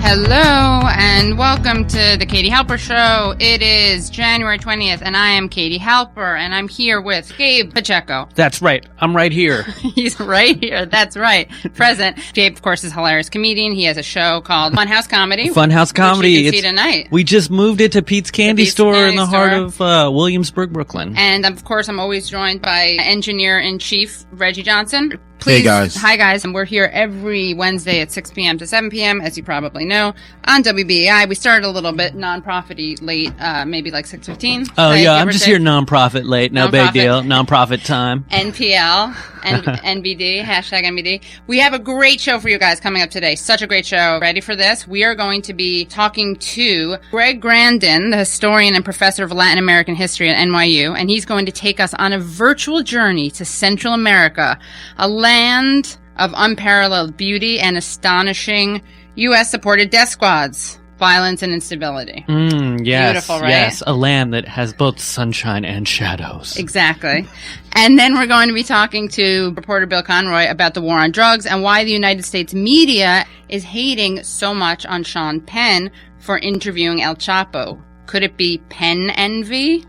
Hello, and welcome to the Katie Halper Show. It is January 20th, and I am Katie Halper, and I'm here with Gabe Pacheco. That's right. I'm right here. He's right here. That's right. Present. Gabe, of course, is a hilarious comedian. He has a show called Funhouse Comedy. Funhouse Comedy. Which you can see tonight. We just moved it to Pete's Candy Store in the heart of Williamsburg, Brooklyn. And, of course, I'm always joined by Engineer-in-Chief Reggie Johnson. Please. Hey, guys. Hi, guys. And we're here every Wednesday at 6 p.m. to 7 p.m., as you probably know, on WBAI. We started a little bit non-profit-y late, maybe like 6:15. Oh, yeah. I'm just here non-profit late. No big deal. Non-profit time. NPL and NBD, hashtag NBD. We have a great show for you guys coming up today. Such a great show. Ready for this? We are going to be talking to Greg Grandin, the historian and professor of Latin American history at NYU, and he's going to take us on a virtual journey to Central America, a land of unparalleled beauty and astonishing U.S.-supported death squads, violence, and instability. Yes, beautiful, right? Yes, a land that has both sunshine and shadows. Exactly. And then we're going to be talking to reporter Bill Conroy about the war on drugs and why the United States media is hating so much on Sean Penn for interviewing El Chapo. Could it be Penn envy?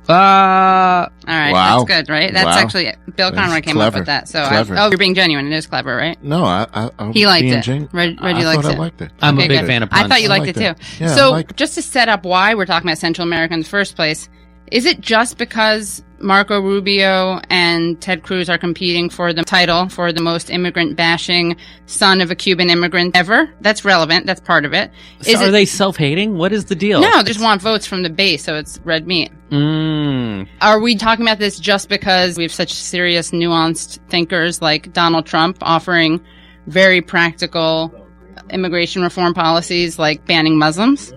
All right, wow. That's good, right? That's actually Bill Conroy came up with that. So, you're being genuine. It is clever, right? No, he liked it. Reggie likes it. I liked it. I'm a big fan of puns. I thought you liked it too. Yeah, so, just to set up why we're talking about Central America in the first place, is it just because Marco Rubio and Ted Cruz are competing for the title for the most immigrant-bashing son of a Cuban immigrant ever? That's relevant. That's part of it. So are they self-hating? What is the deal? No, they just want votes from the base, so it's red meat. Are we talking about this just because we have such serious, nuanced thinkers like Donald Trump offering very practical immigration reform policies like banning Muslims?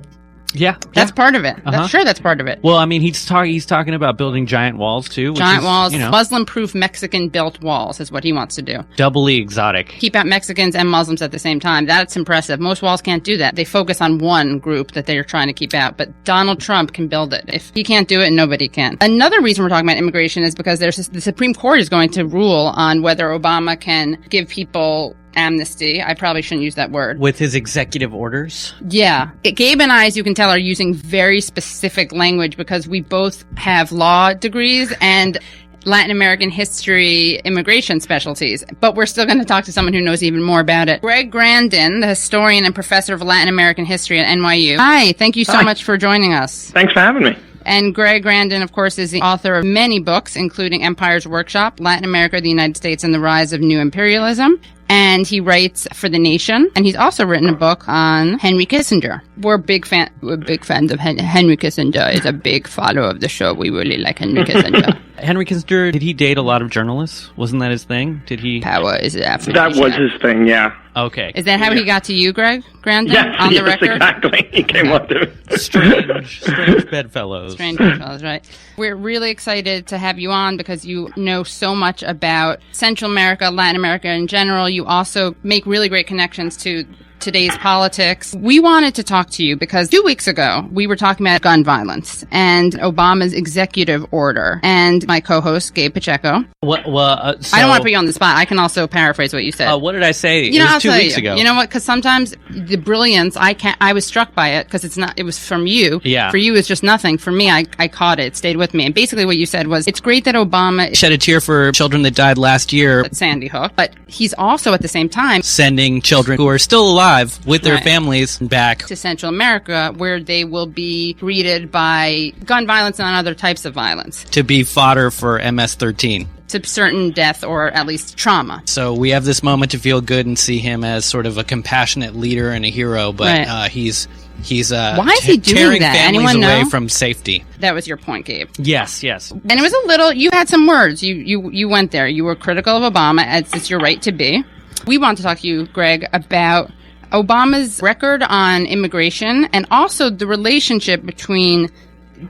Yeah. That's part of it. That's part of it. Well, I mean, he's talking about building giant walls, too. Giant walls, Muslim-proof Mexican-built walls is what he wants to do. Doubly exotic. Keep out Mexicans and Muslims at the same time. That's impressive. Most walls can't do that. They focus on one group that they are trying to keep out. But Donald Trump can build it. If he can't do it, nobody can. Another reason we're talking about immigration is because the Supreme Court is going to rule on whether Obama can give people amnesty. I probably shouldn't use that word. With his executive orders? Yeah. Gabe and I, as you can tell, are using very specific language because we both have law degrees and Latin American history immigration specialties. But we're still going to talk to someone who knows even more about it. Greg Grandin, the historian and professor of Latin American history at NYU. Hi. Thank you so much for joining us. Thanks for having me. And Greg Grandin, of course, is the author of many books, including Empire's Workshop, Latin America, the United States, and the Rise of New Imperialism. And he writes for The Nation. And he's also written a book on Henry Kissinger. We're big fans of Henry Kissinger. He's a big follower of the show. We really like Henry Kissinger. Henry Kissinger, did he date a lot of journalists? Wasn't that his thing? Did he? Power is That was his thing, yeah. Okay. Is that how he got to you, Greg Grandin? Yes, on the record? Exactly. He came up to me. Strange bedfellows. Strange bedfellows, right. We're really excited to have you on because you know so much about Central America, Latin America in general. You also make really great connections to today's politics. We wanted to talk to you because 2 weeks ago, we were talking about gun violence and Obama's executive order. And my co-host, Gabe Pacheco. I don't want to put you on the spot. I can also paraphrase what you said. What did I say? It was 2 weeks ago. You know what? Because sometimes the brilliance, I was struck by it because it was from you. Yeah. For you, it's just nothing. For me, I caught it. It stayed with me. And basically what you said was, it's great that Obama shed a tear for children that died last year at Sandy Hook, but he's also at the same time sending children who are still alive with their families back to Central America, where they will be greeted by gun violence and other types of violence. To be fodder for MS-13. To certain death or at least trauma. So we have this moment to feel good and see him as sort of a compassionate leader and a hero, but he's why is he doing tearing that? families Anyone away know? from safety. That was your point, Gabe. Yes. And it was a little, you had some words. You went there. You were critical of Obama, as it's your right to be. We want to talk to you, Greg, about Obama's record on immigration and also the relationship between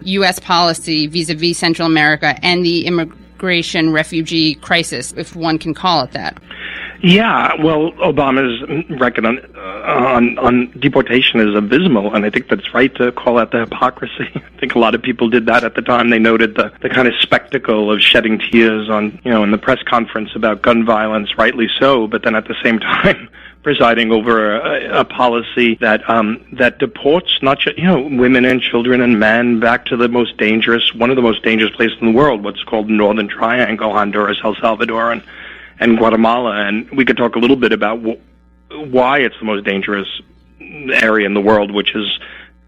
U.S. policy vis-a-vis Central America and the immigration refugee crisis, if one can call it that. Yeah, well, Obama's record on deportation is abysmal, and I think that's right to call out the hypocrisy. I think a lot of people did that at the time. They noted the kind of spectacle of shedding tears on, in the press conference about gun violence, rightly so, but then at the same time presiding over a policy that that deports not just women and children and men back to one of the most dangerous places in the world, what's called the Northern Triangle: Honduras, El Salvador, and Guatemala. And we could talk a little bit about why it's the most dangerous area in the world, which is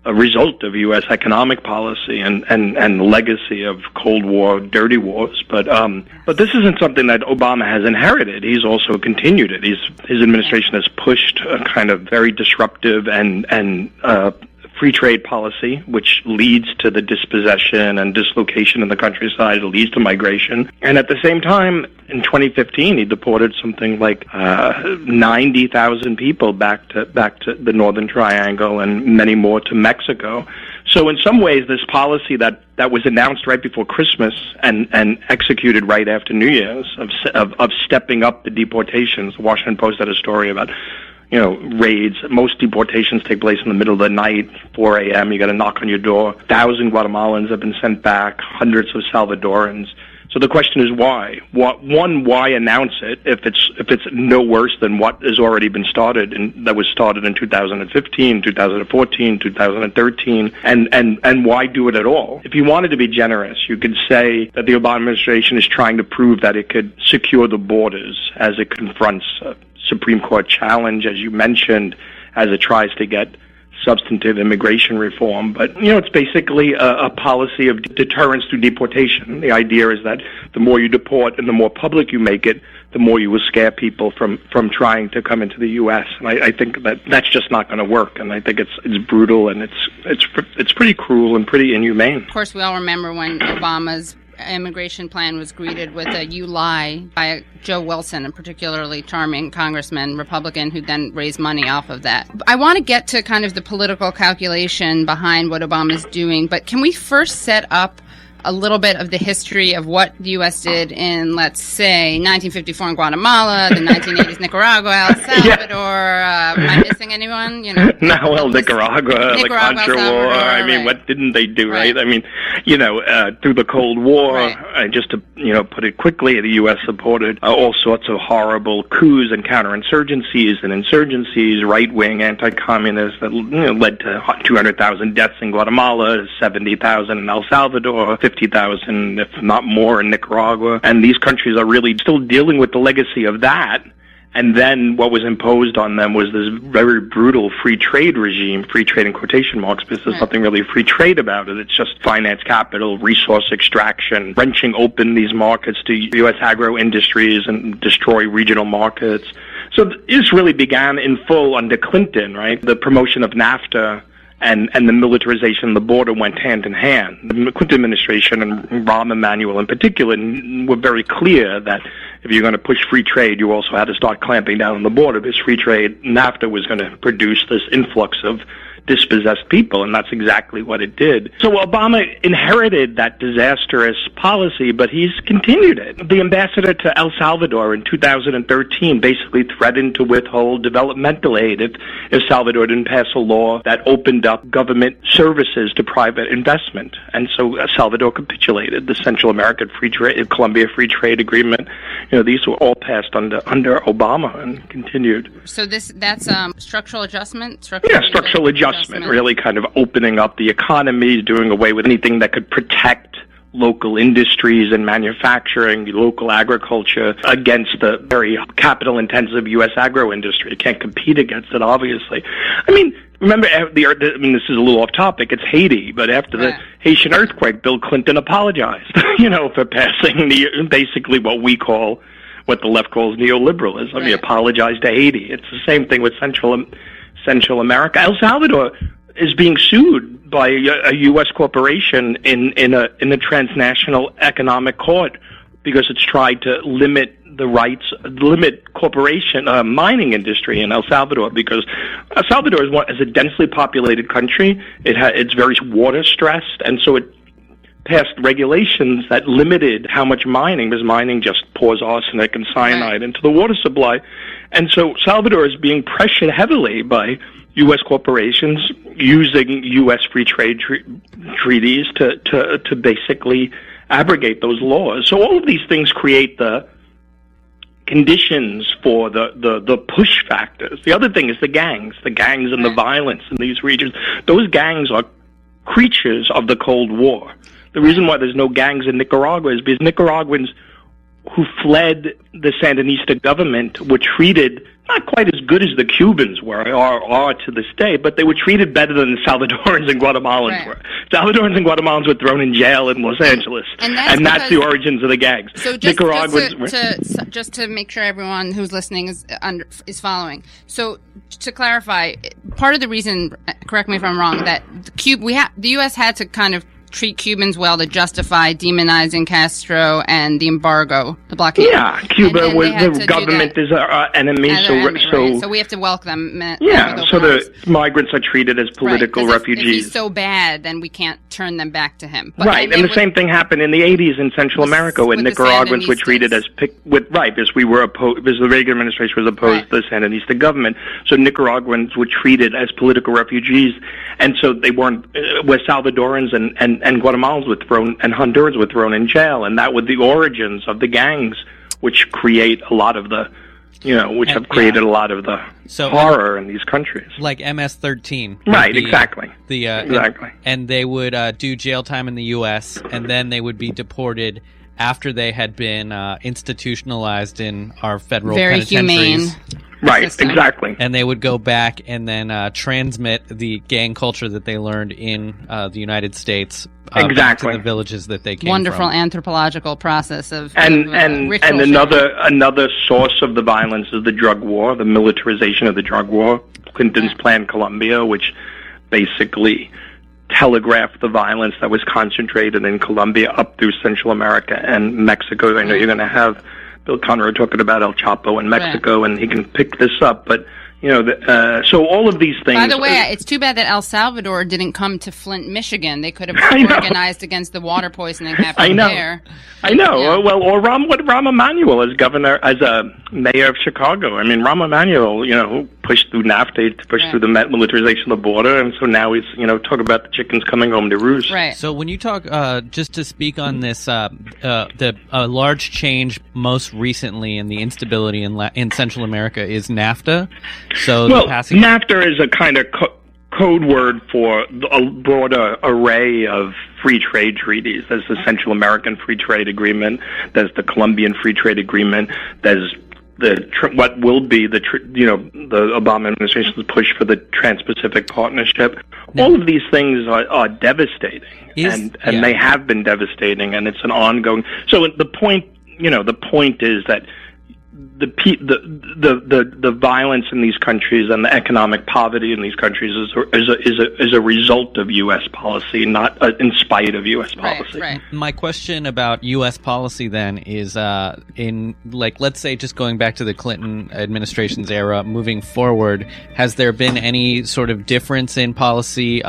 a result of U.S. economic policy and legacy of Cold War, dirty wars. But this isn't something that Obama has inherited. He's also continued it. His administration has pushed a kind of very disruptive and free trade policy, which leads to the dispossession and dislocation in the countryside. It leads to migration. And at the same time, in 2015, he deported something like 90,000 people back to the Northern Triangle, and many more to Mexico. So in some ways, this policy that was announced right before Christmas and executed right after New Year's of stepping up the deportations. The Washington Post had a story about raids. Most deportations take place in the middle of the night, 4 a.m. You got to knock on your door. 1,000 Guatemalans have been sent back, hundreds of Salvadorans. So the question is why? Why announce it if it's no worse than what has already been started that was started in 2015, 2014, 2013, and why do it at all? If you wanted to be generous, you could say that the Obama administration is trying to prove that it could secure the borders as it confronts Supreme Court challenge, as you mentioned, as it tries to get substantive immigration reform. But, it's basically a policy of deterrence through deportation. The idea is that the more you deport and the more public you make it, the more you will scare people from trying to come into the U.S. And I think that's just not going to work. And I think it's brutal, and it's pretty cruel and pretty inhumane. Of course, we all remember when Obama's immigration plan was greeted with a "you lie" by Joe Wilson, a particularly charming congressman, Republican, who then raised money off of that. I want to get to kind of the political calculation behind what Obama's doing, but can we first set up a little bit of the history of what the U.S. did in, let's say, 1954 in Guatemala, the 1980s Nicaragua, El Salvador. Am I missing anyone? Nicaragua, the Contra War. I mean, what didn't they do, right? I mean, through the Cold War, just to put it quickly, the U.S. supported all sorts of horrible coups and counterinsurgencies and insurgencies, right-wing anti-communists that led to 200,000 deaths in Guatemala, 70,000 in El Salvador, 50,000, if not more, in Nicaragua. And these countries are really still dealing with the legacy of that. And then what was imposed on them was this very brutal free trade regime, free trade in quotation marks, because there's nothing really free trade about it. It's just finance capital, resource extraction, wrenching open these markets to U.S. agro industries and destroy regional markets. So this really began in full under Clinton, right? The promotion of NAFTA and the militarization of the border went hand in hand. The Clinton administration, and Rahm Emanuel in particular, were very clear that if you're going to push free trade, you also had to start clamping down on the border, because free trade, NAFTA, was going to produce this influx of dispossessed people, and that's exactly what it did. So Obama inherited that disastrous policy, but he's continued it. The ambassador to El Salvador in 2013 basically threatened to withhold developmental aid if Salvador didn't pass a law that opened up government services to private investment. And so Salvador capitulated. The Central American Colombia Free Trade Agreement, these were all passed under Obama and continued. So that's structural adjustment? Structural adjustment, really kind of opening up the economy, doing away with anything that could protect local industries and manufacturing, local agriculture, against the very capital-intensive U.S. agro industry. It can't compete against it, obviously. I mean, remember, this is a little off topic, it's Haiti, but after the Haitian earthquake, Bill Clinton apologized, for passing basically what the left calls neoliberalism. He apologized to Haiti. It's the same thing with Central America. El Salvador is being sued by a U.S. corporation in a transnational economic court because it's tried to limit corporation mining industry in El Salvador, because El Salvador is a densely populated country. It's very water stressed, and so it passed regulations that limited how much mining, because mining just pours arsenic and cyanide into the water supply. And so Salvador is being pressured heavily by U.S. corporations using U.S. free trade treaties to basically abrogate those laws. So all of these things create the conditions for the push factors. The other thing is the gangs and the violence in these regions. Those gangs are creatures of the Cold War. The reason why there's no gangs in Nicaragua is because Nicaraguans who fled the Sandinista government were treated not quite as good as the Cubans were, or are to this day, but they were treated better than the Salvadorans and Guatemalans were. Salvadorans and Guatemalans were thrown in jail in Los Angeles, and that's the origins of the gangs. So just to make sure everyone who's listening is following. So to clarify, part of the reason, correct me if I'm wrong, that the U.S. had to kind of treat Cubans well to justify demonizing Castro and the embargo, the blockade. Yeah, Cuba was the government is our enemy, so we have to welcome them. So the migrants are treated as political refugees. If he's so bad, then we can't turn them back to him. And the same thing happened in the 80s in Central America when Nicaraguans were treated as because we were opposed, because the Reagan administration was opposed to the Sandinista government. So Nicaraguans were treated as political refugees, and so they weren't. Where Salvadorans and Guatemalans were thrown, and Hondurans were thrown in jail, and that was the origins of the gangs, which create a lot of the, have created a lot of the horror in these countries. Like MS-13. Right, exactly. Exactly. And they would do jail time in the U.S., and then they would be deported after they had been institutionalized in our federal penitentiaries. Humane. Right, exactly. And they would go back and then transmit the gang culture that they learned in the United States back to the villages that they came from. Wonderful anthropological process of and another source of the violence is the drug war, the militarization of the drug war. Clinton's Plan Colombia, which basically telegraphed the violence that was concentrated in Colombia up through Central America and Mexico. I know you're going to have Bill Conrad talking about El Chapo in Mexico, and he can pick this up. But, so all of these things... By the way, it's too bad that El Salvador didn't come to Flint, Michigan. They could have organized against the water poisoning happening there. I know. Yeah. Well, or Rahm Emanuel as a mayor of Chicago. I mean, Rahm Emanuel, pushed through NAFTA to push through the militarization of the border, and so now he's, talk about the chickens coming home to roost. Right. So when you talk, just to speak on this, the large change most recently in the instability in Central America is NAFTA. So NAFTA is a kind of code word for a broader array of free trade treaties. There's the Central American Free Trade Agreement. There's the Colombian Free Trade Agreement. There's what will be the Obama administration's push for the Trans-Pacific Partnership. All of these things are devastating, and they have been devastating, and it's an ongoing. So the point is that the violence in these countries and the economic poverty in these countries is a result of U.S. policy, not in spite of U.S. policy. Right. My question about U.S. policy then is let's say just going back to the Clinton administration's era, moving forward, has there been any sort of difference in policy,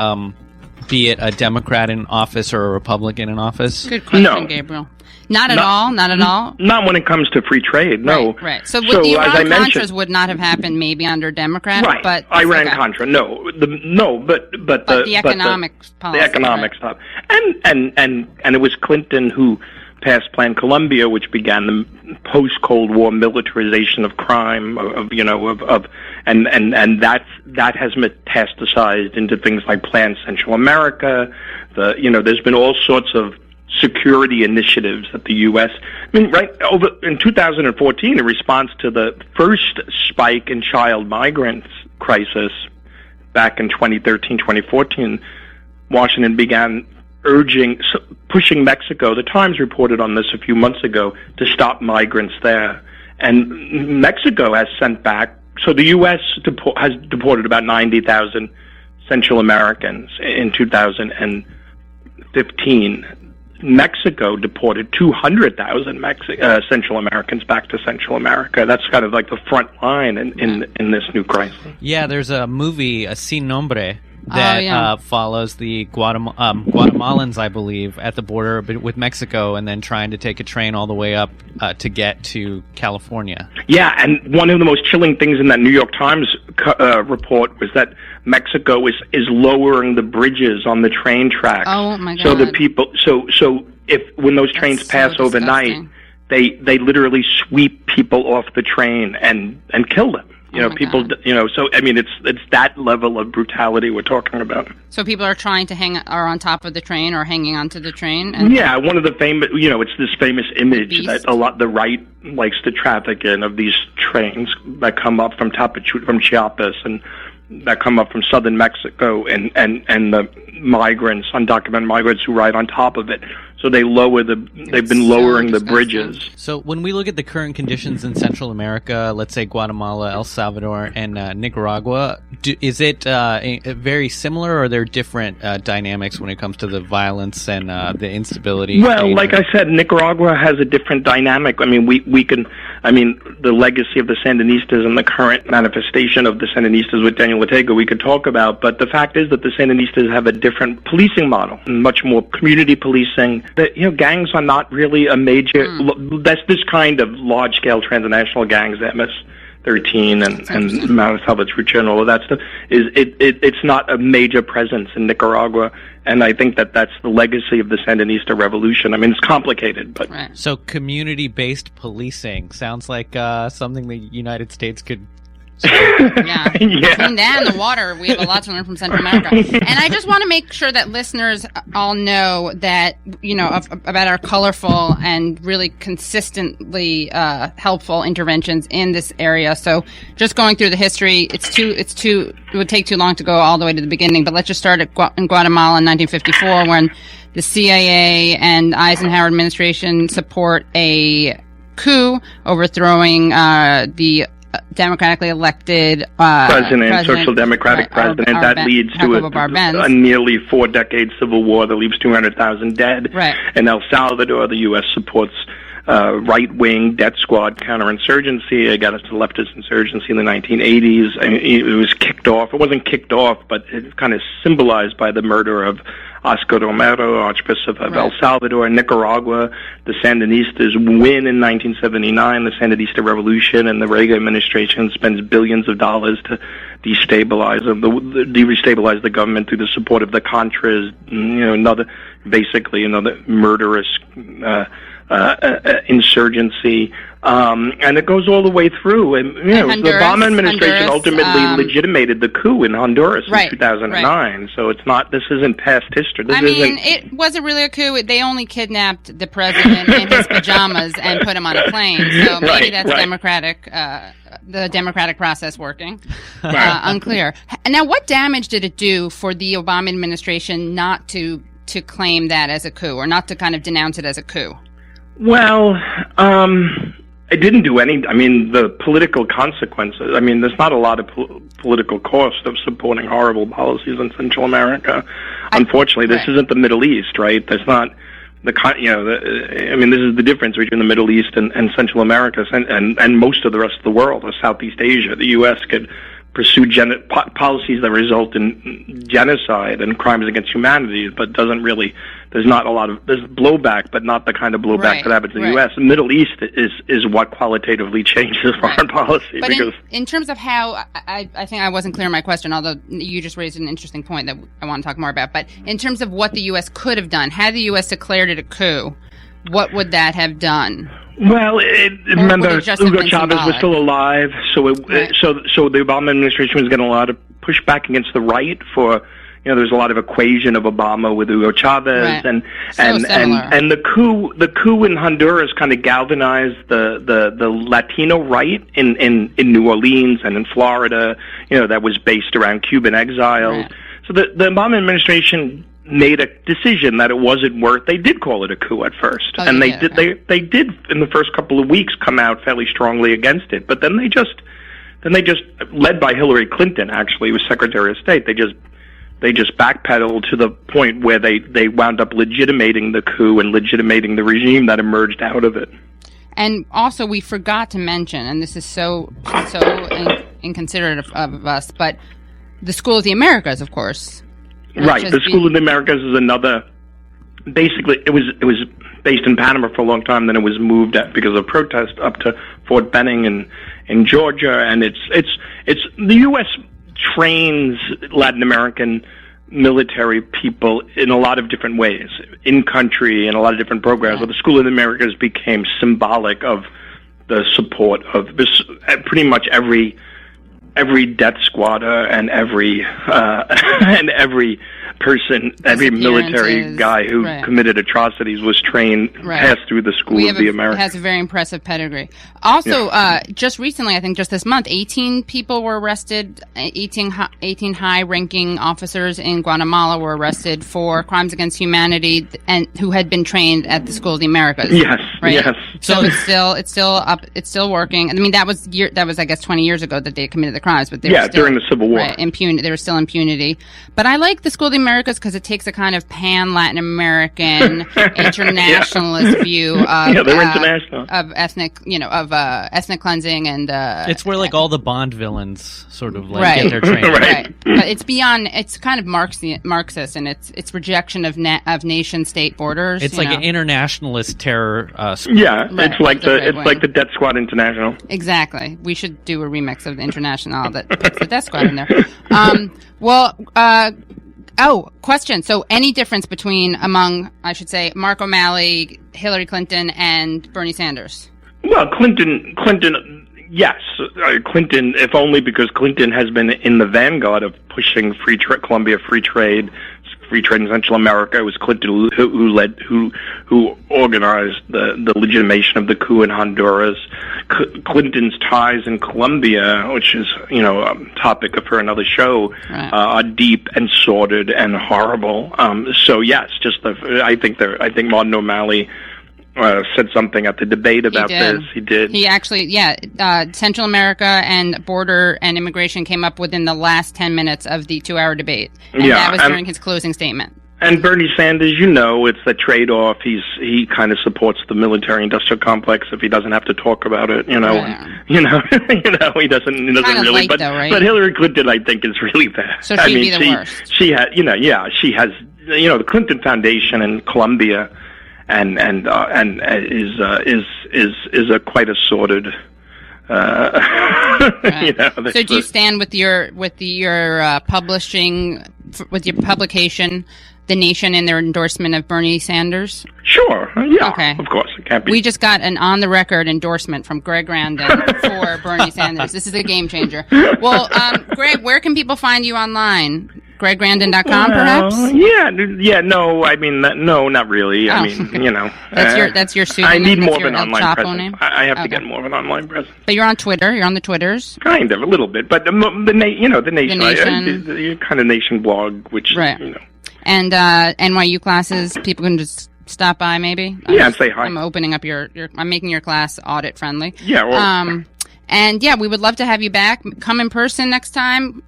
be it a Democrat in office or a Republican in office? Good question, Gabriel. Not at all. Not when it comes to free trade. No. Right. So the Iran-Contras would not have happened maybe under Democrat. Right. But Iran-Contra. But the economic policy. The economic stuff. And it was Clinton who passed Plan Colombia, which began the post-Cold War militarization of crime, and that has metastasized into things like Plan Central America. There's been all sorts of security initiatives that the U.S. in 2014, in response to the first spike in child migrants crisis back in 2013, 2014, Washington began pushing Mexico. The Times reported on this a few months ago to stop migrants there, and Mexico has sent back. So the U.S. has deported about 90,000 Central Americans in 2015. Mexico deported 200,000 Central Americans back to Central America. That's kind of like the front line in this new crisis. Yeah, there's a movie, Sin Nombre, that follows the Guatemalans, I believe, at the border with Mexico, and then trying to take a train all the way up to get to California. Yeah, and one of the most chilling things in that New York Times report was that Mexico is lowering the bridges on the train tracks. Oh my God! So the people, so if when those trains pass overnight, they literally sweep people off the train and kill them. People, God. So, I mean, it's that level of brutality we're talking about. So people are trying to are on top of the train or hanging onto the train? Yeah, one of the famous, it's this famous image that the right likes to traffic in of these trains that come up from Chiapas and that come up from southern Mexico and the migrants, undocumented migrants who ride on top of it. So they've been lowering the bridges. So when we look at the current conditions in Central America, let's say Guatemala, El Salvador, and Nicaragua, is it very similar, or are there different dynamics when it comes to the violence and the instability? Well, like I said, Nicaragua has a different dynamic. I mean, the legacy of the Sandinistas and the current manifestation of the Sandinistas with Daniel Ortega we could talk about, but the fact is that the Sandinistas have a different policing model, much more community policing. That gangs are not really a major. That's this kind of large-scale transnational gangs, MS-13 and Maoist Salvatrucha and all of that stuff. It's not a major presence in Nicaragua, and I think that's the legacy of the Sandinista revolution. I mean, it's complicated, but so community-based policing sounds like something the United States could. Yeah. Between that and the water, we have a lot to learn from Central America. And I just want to make sure that listeners all know that, about our colorful and really consistently helpful interventions in this area. So just going through the history, it would take too long to go all the way to the beginning, but let's just start in Guatemala in 1954 when the CIA and Eisenhower administration support a coup overthrowing the democratically elected president, social democratic president. That leads to a nearly 4-decade civil war that leaves 200,000 dead. Right. In El Salvador, the U.S. supports right-wing death squad counterinsurgency against the leftist insurgency in the 1980s. I mean, it was kicked off. It wasn't kicked off, but it's kind of symbolized by the murder of Oscar Romero, Archbishop of El Salvador. In Nicaragua, the Sandinistas win in 1979, the Sandinista Revolution, and the Reagan administration spends billions of dollars to destabilize the government through the support of the Contras, another murderous insurgency, and it goes all the way through. And the Obama administration ultimately legitimated the coup in Honduras in 2009. Right. So it's not. This isn't past history. It wasn't really a coup. They only kidnapped the president in his pajamas and put him on a plane. So maybe that's democratic. The democratic process working. Unclear. Now, what damage did it do for the Obama administration not to claim that as a coup, or not to kind of denounce it as a coup? Well, it didn't do any. I mean, the political consequences. I mean, there's not a lot of political cost of supporting horrible policies in Central America. Unfortunately, this isn't the Middle East, right? There's not this is the difference between the Middle East and Central America and most of the rest of the world, or Southeast Asia. The U.S. could pursue policies that result in genocide and crimes against humanity, but doesn't really. There's blowback, but not the kind of blowback that happens in the U.S. The Middle East is what qualitatively changes foreign policy. But in terms of how, I think I wasn't clear in my question, although you just raised an interesting point that I want to talk more about. But in terms of what the U.S. could have done, had the U.S. declared it a coup, what would that have done? Well, remember, Hugo Chavez was still alive, so the Obama administration was getting a lot of pushback against the right for. There's a lot of equation of Obama with Hugo Chavez, and the coup in Honduras kind of galvanized the Latino right in New Orleans and in Florida. That was based around Cuban exiles. Right. So the Obama administration made a decision that it wasn't worth. They did call it a coup at first, and they did in the first couple of weeks come out fairly strongly against it. But then they just led by Hillary Clinton, actually, was Secretary of State. They just backpedaled to the point where they wound up legitimating the coup and legitimating the regime that emerged out of it. And also, we forgot to mention, and this is so inconsiderate of us, but the School of the Americas, of course. Right. The School of the Americas is another. Basically, it was based in Panama for a long time. Then it was moved because of protest up to Fort Benning in Georgia, and it's the U.S. trains Latin American military people in a lot of different ways, in country, in a lot of different programs. But the School of the Americas became symbolic of the support of this, pretty much every death squatter and every person, every military guy who committed atrocities was trained, passed through the School of the Americas. It has a very impressive pedigree. Also, just recently, I think just this month, 18 people were arrested, 18 high-ranking officers in Guatemala were arrested for crimes against humanity and who had been trained at the School of the Americas. Yes, right? yes. So it's still working. I mean, that was I guess 20 years ago that they committed the crimes, but during the Civil War, there was still impunity. But I like the School of the Americas because it takes a kind of pan-Latin American internationalist view of they're international. Of ethnic, ethnic cleansing and it's where like all the Bond villains sort of like get their training. Right. But it's beyond. It's kind of Marxist and its rejection of nation-state borders. It's like an internationalist terror. It's like the Death Squad International. Exactly. We should do a remix of the International that puts the Death Squad in there. Question. So any difference among, I should say, Mark O'Malley, Hillary Clinton, and Bernie Sanders? Well, Clinton, yes. Clinton, if only because Clinton has been in the vanguard of pushing Colombia free trade in Central America. It was Clinton who organized the legitimation of the coup in Honduras. Clinton's ties in Colombia, which is a topic for another show, are deep and sordid and horrible. So yes, I think Martin O'Malley said something at the debate about this. He did. He actually, Central America and border and immigration came up within the last 10 minutes of the 2-hour debate. And that was during his closing statement. And Bernie Sanders, it's the trade-off. He kind of supports the military-industrial complex if he doesn't have to talk about it. He doesn't really. Light, though, right? But Hillary Clinton, I think, is really bad. So she'd be the worst. She has, she has, the Clinton Foundation in Colombia. And is a quite a sordid. So do you stand with your publishing with your publication, The Nation, in their endorsement of Bernie Sanders? Sure. Yeah. Okay. Of course, it can't be. We just got an on-the-record endorsement from Greg Grandin for Bernie Sanders. This is a game changer. Well, Greg, where can people find you online? GregGrandin.com, perhaps? No, I mean, no, not really. I mean, That's your pseudonym? I need more of an online presence. I have to get more of an online presence. But you're on Twitter? You're on the Twitters? Kind of, a little bit. But the Nation. The kind of Nation blog, which, And NYU classes, people can just stop by, maybe? And say hi. I'm opening up I'm making your class audit-friendly. Yeah, well... And we would love to have you back. Come in person next time.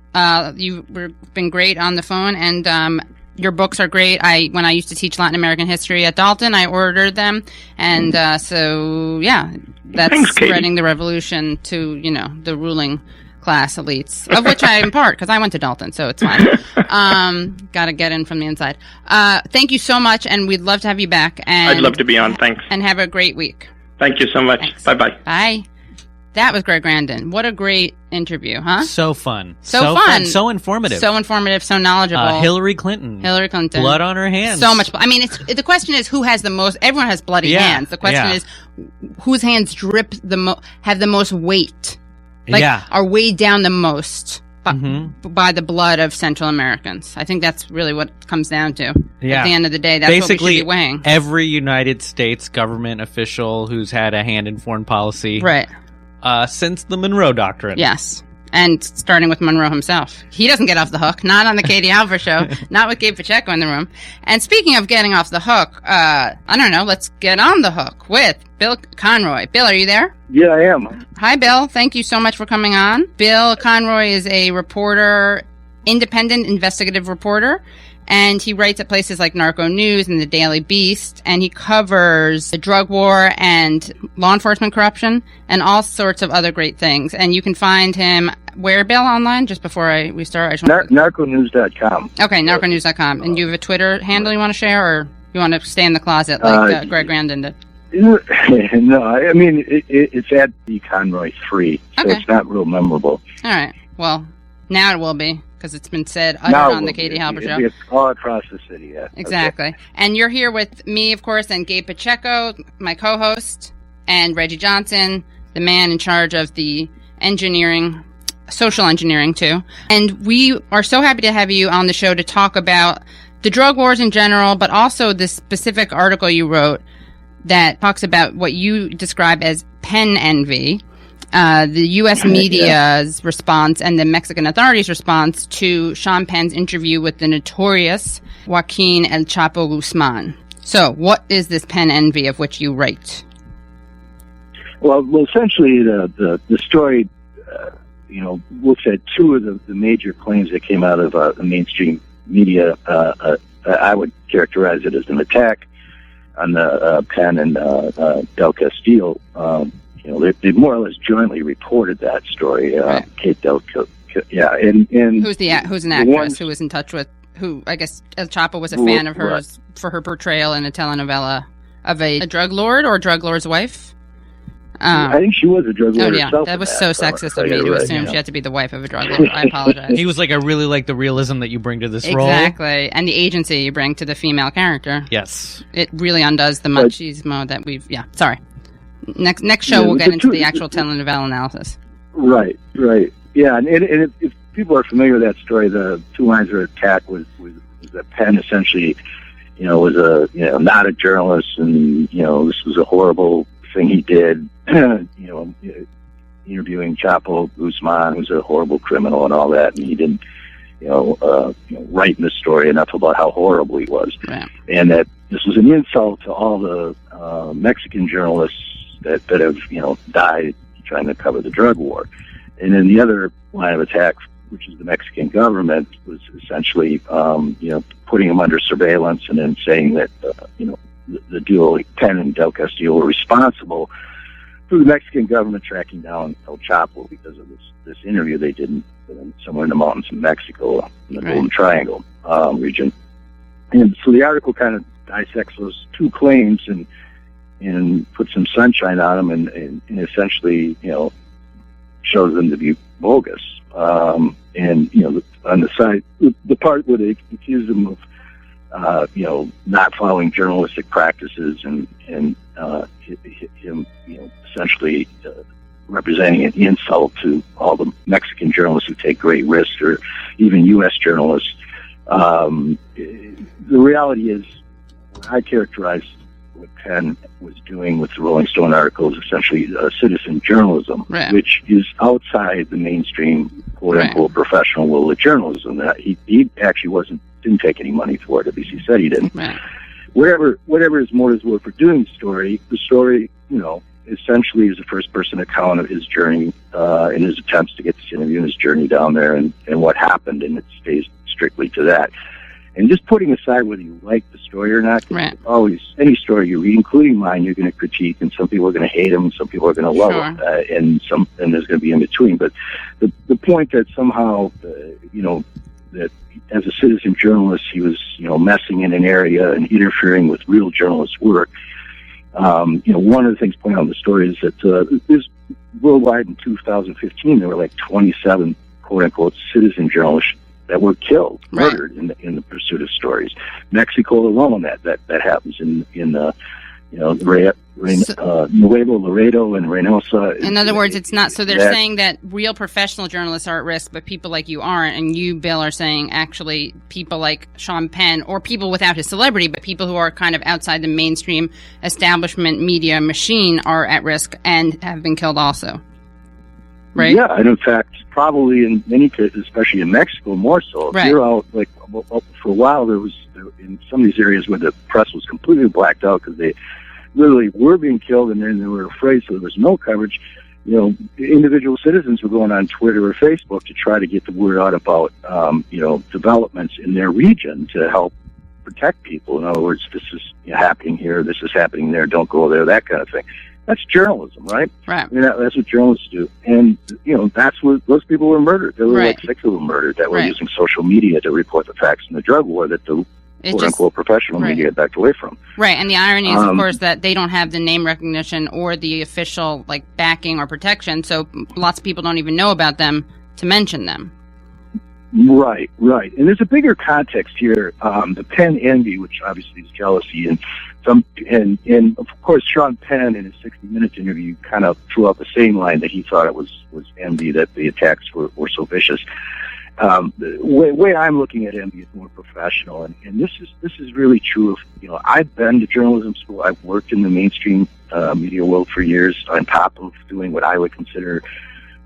You've been great on the phone, and your books are great. When I used to teach Latin American history at Dalton, I ordered them, and that's Thanks, spreading the revolution to the ruling class elites, of which I am part because I went to Dalton, so it's fine. Got to get in from the inside. Thank you so much, and we'd love to have you back. And I'd love to be on. Thanks, and have a great week. Thank you so much. Thanks. Bye-bye. Bye. That was Greg Grandin. What a great interview, huh? So fun. So fun. So informative. So knowledgeable. Hillary Clinton. Blood on her hands. So much. I mean, the question is who has the most. Everyone has bloody hands. The question is whose hands have the most weight. Are weighed down the most by the blood of Central Americans. I think that's really what it comes down to. Yeah. At the end of the day, that's basically what we should be weighing. Every United States government official who's had a hand in foreign policy. Right. Since the Monroe Doctrine. Yes. And starting with Monroe himself. He doesn't get off the hook. Not on the Katie Alver show. Not with Gabe Pacheco in the room. And speaking of getting off the hook, I don't know, let's get on the hook with Bill Conroy. Bill, are you there? Yeah, I am. Hi, Bill. Thank you so much for coming on. Bill Conroy is a reporter, independent investigative reporter. And he writes at places like Narco News and the Daily Beast, and he covers the drug war and law enforcement corruption and all sorts of other great things. And you can find him where, Bill, online? Just before we start, narconews.com. Okay, narconews.com. And you have a Twitter handle you want to share, or you want to stay in the closet like Greg Grandin did? No, I mean, it's at B Conroy 3, so it's not real memorable. All right. Well, now it will be. because it's been said uttered on the Katie Halper Show. It's all across the city, yeah. Exactly. Okay. And you're here with me, of course, and Gabe Pacheco, my co-host, and Reggie Johnson, the man in charge of the engineering, social engineering, too. And we are so happy to have you on the show to talk about the drug wars in general, but also this specific article you wrote that talks about what you describe as pen envy. The U.S. media's response and the Mexican authorities' response to Sean Penn's interview with the notorious Joaquin El Chapo Guzman. So, what is this pen envy of which you write? Well, essentially, the story, looks at two of the major claims that came out of the mainstream media. I would characterize it as an attack on the Penn and Del Castillo. They more or less jointly reported that story. Right. Kate Del, and who's an actress who was in touch with who I guess El Chapo was a fan of hers for her portrayal in a telenovela of a drug lord or drug lord's wife. I think she was a drug lord herself. That was so sexist of me to assume she had to be the wife of a drug lord. I apologize. He was like, I really like the realism that you bring to this role. Exactly, and the agency you bring to the female character. Yes, it really undoes the machismo that we've. Yeah, sorry. Next show we'll get into the actual telenovela analysis. Right. Yeah, and if people are familiar with that story, the two lines of attack was that Penn essentially, was not a journalist, and this was a horrible thing he did. Interviewing Chapo Guzman, who's a horrible criminal and all that, and he didn't, write in the story enough about how horrible he was, right. And that this was an insult to all the Mexican journalists that have died trying to cover the drug war. And then the other line of attack, which is the Mexican government, was essentially putting them under surveillance and then saying that the duo Penn and Del Castillo were responsible for the Mexican government tracking down El Chapo because of this interview they did somewhere in the mountains of Mexico, in the Golden Triangle region. And so the article kind of dissects those two claims and puts some sunshine on them and essentially, shows them to be bogus. On the side, the part where they accuse them of, not following journalistic practices and him, essentially representing an insult to all the Mexican journalists who take great risks, or even U.S. journalists. The reality is, I characterize what Penn was doing with the Rolling Stone article is essentially citizen journalism, right. which is outside the mainstream quote-unquote professional world of journalism. He actually didn't take any money for it. At least he said he didn't. Right. Whatever his motives were for doing the story, essentially is a first-person account of his journey and his attempts to get this interview and his journey down there and what happened, and it stays strictly to that. And just putting aside whether you like the story or not, right. always, any story you read, including mine, you're going to critique, and some people are going to hate them, and some people are going to love them, and there's going to be in between. But the point that somehow, that as a citizen journalist, he was, messing in an area and interfering with real journalist work. One of the things pointed out in the story is that there's worldwide in 2015, there were like 27 quote-unquote citizen journalists that were killed, murdered in the pursuit of stories. Mexico alone, that happens in Nuevo Laredo and Reynosa. In other words, it's not. So they're saying that real professional journalists are at risk, but people like you aren't. And you, Bill, are saying actually people like Sean Penn, or people without his celebrity, but people who are kind of outside the mainstream establishment media machine, are at risk and have been killed also. Right? Yeah, and in fact, probably in many cases, especially in Mexico, more so. If you're out, for a while, there was, in some of these areas where the press was completely blacked out because they literally were being killed, and then they were afraid, so there was no coverage. Individual citizens were going on Twitter or Facebook to try to get the word out about, developments in their region to help protect people. In other words, this is happening here, this is happening there, don't go there, that kind of thing. That's journalism, right? Right. I mean, that's what journalists do. And, that's what those people were murdered. There were like 6 of them murdered that were using social media to report the facts in the drug war that the quote-unquote professional media had backed away from. Right, and the irony is, of course, that they don't have the name recognition or the official, backing or protection, so lots of people don't even know about them to mention them. Right. And there's a bigger context here. The Penn envy, which obviously is jealousy, and of course Sean Penn in his 60 Minutes interview kind of threw out the same line that he thought it was envy, that the attacks were so vicious. The way I'm looking at envy is more professional, and this is really true. I've been to journalism school. I've worked in the mainstream media world for years, on top of doing what I would consider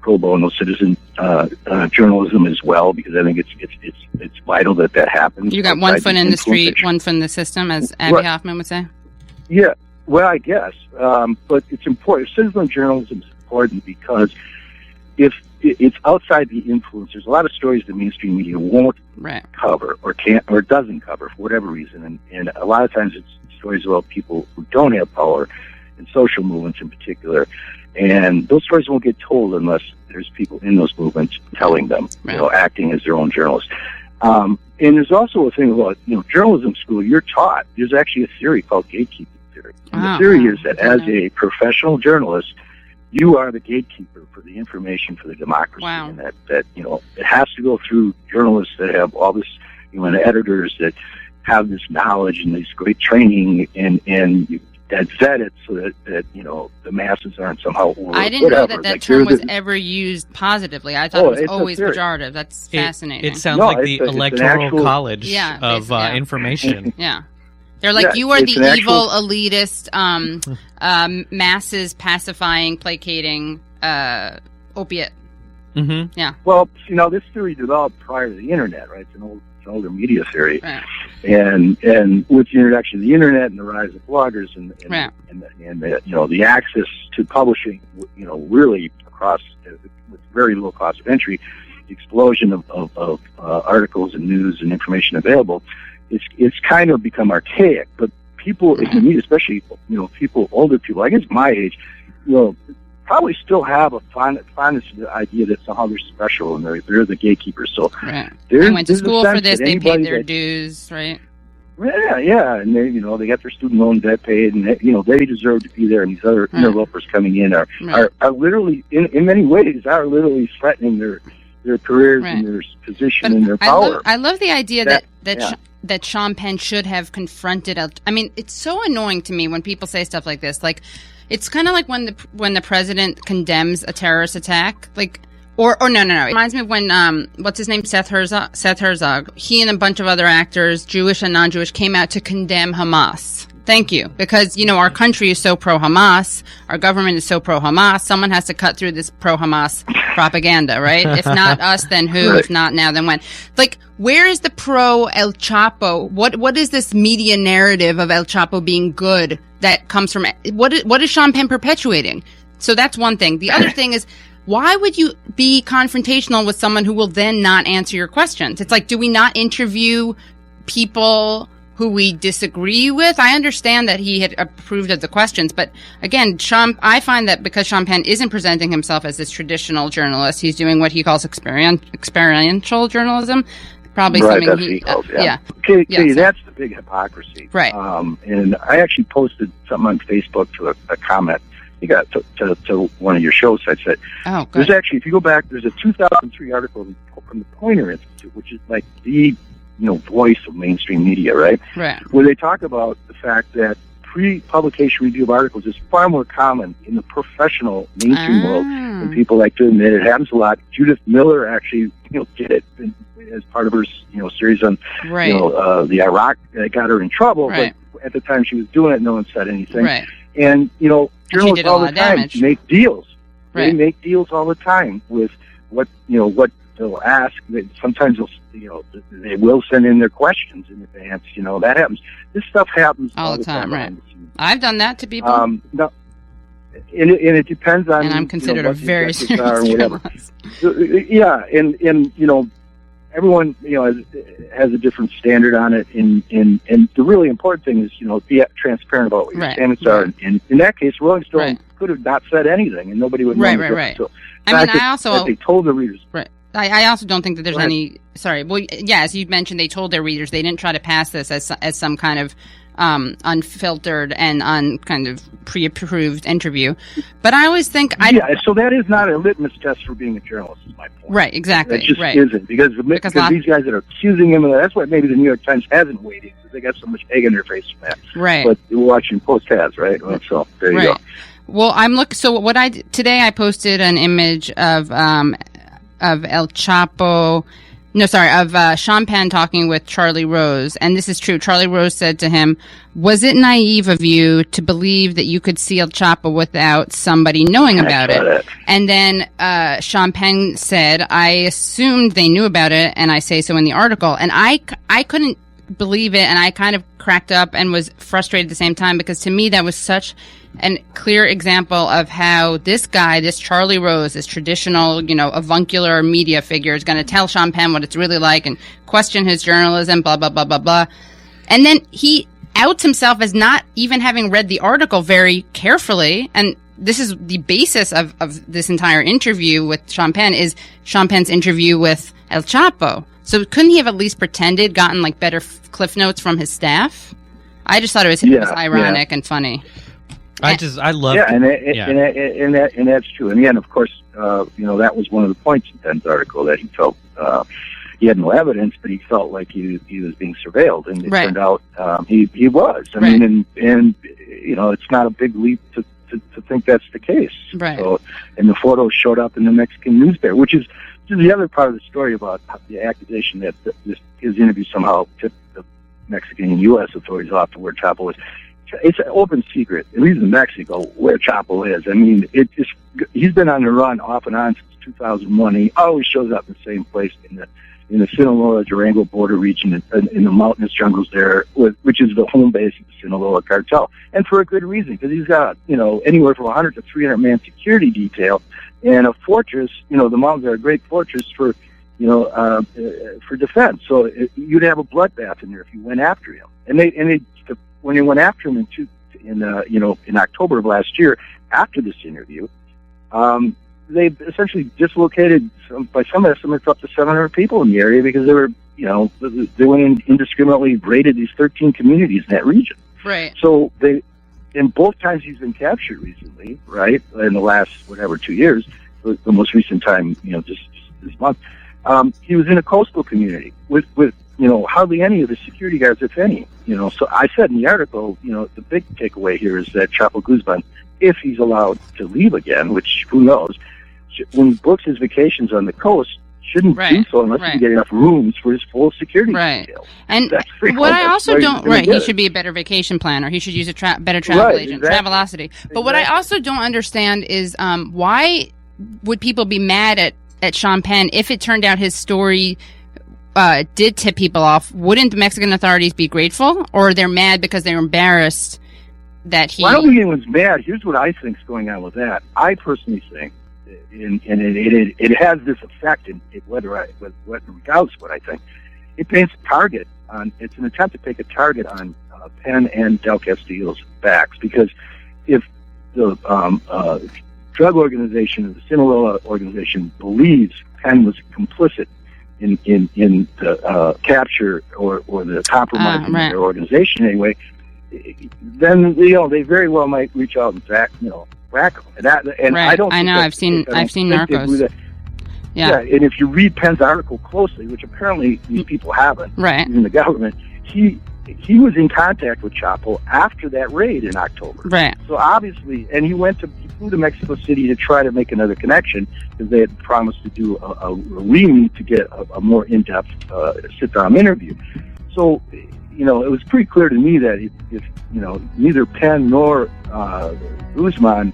pro bono citizen journalism as well, because I think it's vital that happens. You got one foot in the street, one foot in the system, as Abby Hoffman would say. Yeah, well, I guess, but it's important. Citizen journalism is important because if it's outside the influence, there's a lot of stories the mainstream media won't cover or can't or doesn't cover for whatever reason, and a lot of times it's stories about people who don't have power, and social movements in particular. And those stories won't get told unless there's people in those movements telling them, acting as their own journalists. And there's also a thing about, journalism school, you're taught, there's actually a theory called gatekeeping theory. And the theory is that as a professional journalist, you are the gatekeeper for the information for the democracy. Wow. And that it has to go through journalists that have all this, and editors that have this knowledge and this great training, and that vet it so that the masses aren't somehow I didn't know that term was ever used positively. I thought it was always pejorative. That's fascinating. It sounds like the electoral college of information. Yeah. They're like, you are the evil, elitist, masses pacifying, placating, opiate. Mm-hmm. Yeah. Well, this theory developed prior to the internet, right? It's an older media theory. Right. And with the introduction of the internet and the rise of bloggers and the access to publishing, really across with very low cost of entry, the explosion of articles and news and information available, it's kind of become archaic. But people in the media, especially older people, I guess my age, probably still have a fondness to the idea that somehow they're special and they're the gatekeepers. So they went to school for this, they paid their dues, right? Yeah, and they got their student loan debt paid, and they deserve to be there. And these other interlopers coming in are literally, in many ways, are literally threatening their careers and their position and their power. I love the idea that Sean Penn should have confronted. I mean, it's so annoying to me when people say stuff like this. Like, it's kind of like when the president condemns a terrorist attack, like, or no. It reminds me of when what's his name, Seth Herzog. He and a bunch of other actors, Jewish and non-Jewish, came out to condemn Hamas. Thank you, because our country is so pro-Hamas, our government is so pro-Hamas. Someone has to cut through this pro-Hamas propaganda, right? If not us, then who? Right. If not now, then when? Like, where is the pro-El Chapo? What is this media narrative of El Chapo being good that comes from? What is Sean Penn perpetuating? So that's one thing. The other thing is, why would you be confrontational with someone who will then not answer your questions? It's like, do we not interview people who we disagree with? I understand that he had approved of the questions, but again, I find that because Sean Penn isn't presenting himself as this traditional journalist, he's doing what he calls experiential journalism. Probably something he calls, yeah. Okay, that's the big hypocrisy. Right. And I actually posted something on Facebook to a comment you got to one of your show sites that there's actually, if you go back, there's a 2003 article from the Poynter Institute, which is like the voice of mainstream media, right? Right. Where they talk about the fact that pre-publication review of articles is far more common in the professional mainstream world than people like to admit. It happens a lot. Judith Miller actually, did it as part of her, series on, the Iraq that got her in trouble. Right. But at the time she was doing it, no one said anything. Right. And, journalists all the time make deals. Right. They make deals all the time with what they'll ask. Sometimes they will send in their questions in advance. That happens. This stuff happens all the time. Right. I've done that to people. No, and it depends on. And I'm considered a very serious journalist. Yeah, and everyone has a different standard on it. And the really important thing is be transparent about what your standards are. And in that case, Rolling Stone could have not said anything, and nobody would know. Right. So, I also they told the readers. Right. I also don't think that there's any. Sorry. Well, yeah, as you mentioned, they told their readers. They didn't try to pass this as some kind of unfiltered and kind of pre-approved interview. But I always think so that is not a litmus test for being a journalist, is my point. Right, exactly. It just right. isn't, because these guys that are accusing him of that, that's why maybe the New York Times hasn't waited, because they got so much egg in their face from that. Right. But the Washington Post has, right? Well, so there you go. Well, so what today I posted an image of El Chapo. No, sorry, of Sean Penn talking with Charlie Rose. And this is true. Charlie Rose said to him, "Was it naive of you to believe that you could see El Chapo without somebody knowing about it?" And then Sean Penn said, "I assumed they knew about it, and I say so in the article." And I couldn't believe it, and I kind of cracked up and was frustrated at the same time, because to me that was such a clear example of how this guy, this Charlie Rose, this traditional, avuncular media figure, is going to tell Sean Penn what it's really like and question his journalism, blah, blah, blah, blah, blah. And then he outs himself as not even having read the article very carefully. And this is the basis of this entire interview with Sean Penn, is Sean Penn's interview with El Chapo. So couldn't he have at least pretended, gotten better cliff notes from his staff? I just thought it was ironic and funny. I love and that's true. And again, of course, that was one of the points in Penn's article, that he felt he had no evidence, but he felt like he was being surveilled, and it turned out he was. I mean, and it's not a big leap to think that's the case. Right. So, and the photos showed up in the Mexican newspaper, which is the other part of the story about the accusation that his interview somehow tipped the Mexican and U.S. authorities off to where Chapo was. It's an open secret, at least in Mexico, where Chapo is. I mean, he's been on the run off and on since 2001. He always shows up in the same place in the Sinaloa-Durango border region, in the mountainous jungles there, which is the home base of the Sinaloa cartel, and for a good reason, because he's got anywhere from 100 to 300 man security detail and a fortress. The mountains are a great fortress for defense. So you'd have a bloodbath in there if you went after him. When they went after him in October of last year, after this interview, they essentially dislocated, by some estimates, up to 700 people in the area, because they were, they went in indiscriminately, raided these 13 communities in that region. Right. So in both times he's been captured recently, right, in the last 2 years, the most recent time, just this month, he was in a coastal community with hardly any of the security guards, if any. So I said in the article, the big takeaway here is that Chapo Guzman, if he's allowed to leave again, which who knows, when he books his vacations on the coast, shouldn't do so unless he can get enough rooms for his full security detail. And what I also don't, he should be a better vacation planner. He should use a better travel agent, Travelocity. But what I also don't understand is why would people be mad at Sean Penn if it turned out his story did tip people off? Wouldn't the Mexican authorities be grateful, or they're mad because they're embarrassed that he... Well, I don't think anyone's mad. Here's what I think's going on with that. I personally think, and it has this effect, regardless of what I think, it paints a target on... It's an attempt to take a target on Penn and Del Castillo's backs, because if the drug organization, the Sinaloa organization, believes Penn was complicit in the capture or the compromise of their organization anyway, then they very well might reach out and whack him. I don't. I know. I've seen Narcos. Yeah, and if you read Penn's article closely, which apparently these people haven't, in the government, he was in contact with Chapo after that raid in October. Right. So obviously, and he flew to Mexico City to try to make another connection, because they had promised to do a re-meet to get a more in-depth sit-down interview. So, it was pretty clear to me that if neither Penn nor Guzman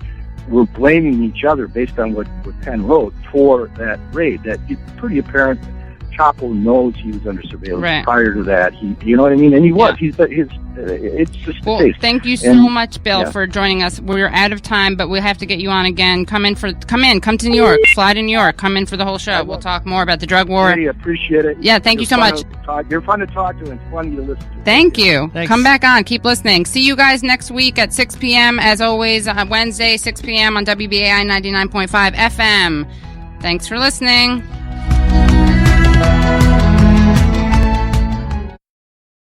were blaming each other based on what Penn wrote for that raid, that it's pretty apparent Chapo knows he was under surveillance prior to that. You know what I mean? And he was. It's just the case. Thank you so much, Bill, for joining us. We're out of time, but we'll have to get you on again. Come to New York. Fly to New York. Come in for the whole show. We'll talk more about the drug war. Really appreciate it. Yeah, thank you so much. You're fun to talk to and funny to listen to. Thank you. Thanks. Come back on. Keep listening. See you guys next week at 6 p.m. As always, Wednesday, 6 p.m. on WBAI 99.5 FM. Thanks for listening.